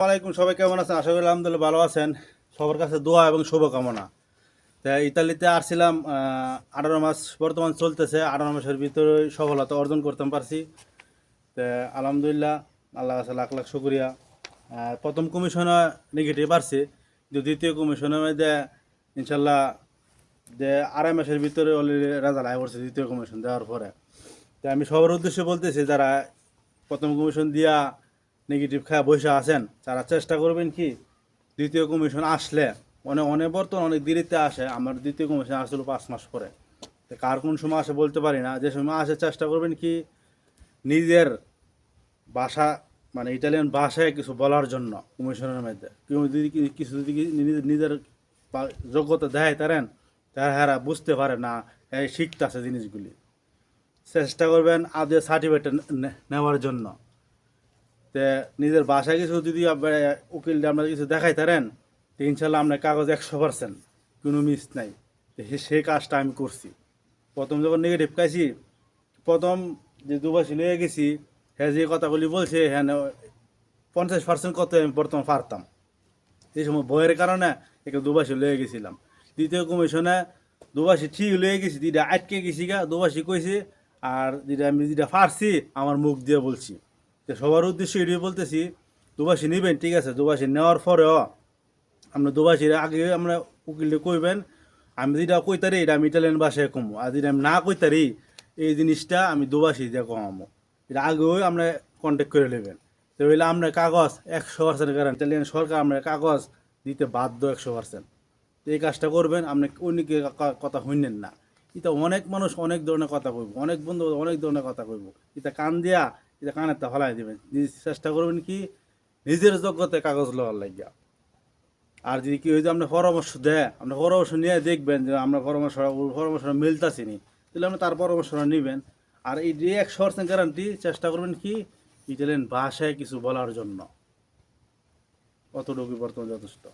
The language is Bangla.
ওয়ালাইকুম, সবাই কেমন আছেন? আশা করি আলহামদুলিল্লাহ ভালো আছেন। সবার কাছে দোয়া এবং শুভকামনা। তাই ইতালিতে আসছিলাম, 18 মাস বর্তমান চলতেছে। 18 মাসের ভিতরে সফলতা অর্জন করতে পারছি। তো আলহামদুলিল্লাহ, আল্লাহ কাছে লাখ লাখ শুক্রিয়া। প্রথম কমিশনে নেগেটিভ আসছে, কিন্তু দ্বিতীয় কমিশনের মধ্যে ইনশাল্লাহ যে 2.5 মাসের ভিতরে অলরেডি রেজাল্ট আয় করছে দ্বিতীয় কমিশন দেওয়ার পরে। তাই আমি সবার উদ্দেশ্যে বলতেছি, যারা প্রথম কমিশন দিয়া নেগেটিভ খায় বসে আছেন, তারা চেষ্টা করবেন কি দ্বিতীয় কমিশন আসলে, অনেক বর্তমান অনেক দেরিতে আসে। আমার দ্বিতীয় কমিশন আসলে 5 মাস পরে। তো কার কোন সময় আসে বলতে পারি না। যে সময় আসে চেষ্টা করবেন কি নিজের ভাষা, মানে ইটালিয়ান ভাষায় কিছু বলার জন্য কমিশনের মধ্যে কেউ যদি কিছু যদি নিজের যোগ্যতা দেয় তারেন, তারা হারা বুঝতে পারে না, এই শিখতেছে জিনিসগুলি। চেষ্টা করবেন আগে সার্টিফিকেট নেওয়ার জন্য। তে নিজের বাসায় কিছু যদি উকিল আপনার কিছু দেখাই তারেন, তো ইনশাল্লাহ আপনার কাগজ 100%, কোনো মিস নাই। তো সেই কাজটা আমি করছি। প্রথম যখন নেগেটিভ খাইছি, প্রথম যে দুবাসী লয়ে গেছি, হ্যাঁ যে কথাগুলি বলছে, হ্যাঁ 50% কত আমি বর্তমান পারতাম। এই সময় বইয়ের কারণে একটা দুবাসী লয়ে গেছিলাম। দ্বিতীয় কমিশনে দুবাসী ঠিক লয়ে গেছি, যেটা আটকে গেছি গা দুবাসী কইছি। আর যেটা পারছি আমার মুখ দিয়ে বলছি। তো সবার উদ্দেশ্যে এটাই বলতেছি, দুবাসী নেবেন ঠিক আছে, দুবাসী নেওয়ার পরেও আমরা দুবাসীর আগে আমরা উকিলে কইবেন আমি যেটা কইতারি এটা আমি ইটালিয়ান ভাষায় কমো, আর যেটা আমি না কইতারি এই জিনিসটা আমি দুবাসী দিয়ে কমাবো। এটা আগেও আমরা কন্ট্যাক্ট করে নেবেন। তো বলে আমরা কাগজ 100% গ্যারান্টি, ইটালিয়ান সরকার আমরা কাগজ দিতে বাধ্য 100%। এই কাজটা করবেন, আপনি অন্যকে কথা শুনেন না। এটা অনেক মানুষ অনেক ধরনের কথা কইব, অনেক বন্ধু অনেক ধরনের কথা কইব। এটা কান দিয়া এটা কানের তা ফলাই দেবেন। চেষ্টা করবেন কি নিজের যোগ্যতায় কাগজ লওয়ার লাগিয়া। আর যদি কেউ যদি আপনার পরামর্শ দেয়, আপনার পরামর্শ নিয়ে দেখবেন যে আমরা পরামর্শ মিলতাছি নি, তাহলে আপনি তার পরামর্শটা নেবেন। আর এই যে 100% গ্যারান্টি, চেষ্টা করবেন কি ইটালিয়ান ভাষায় কিছু বলার জন্য। অতটুকু বর্তমান যথেষ্ট।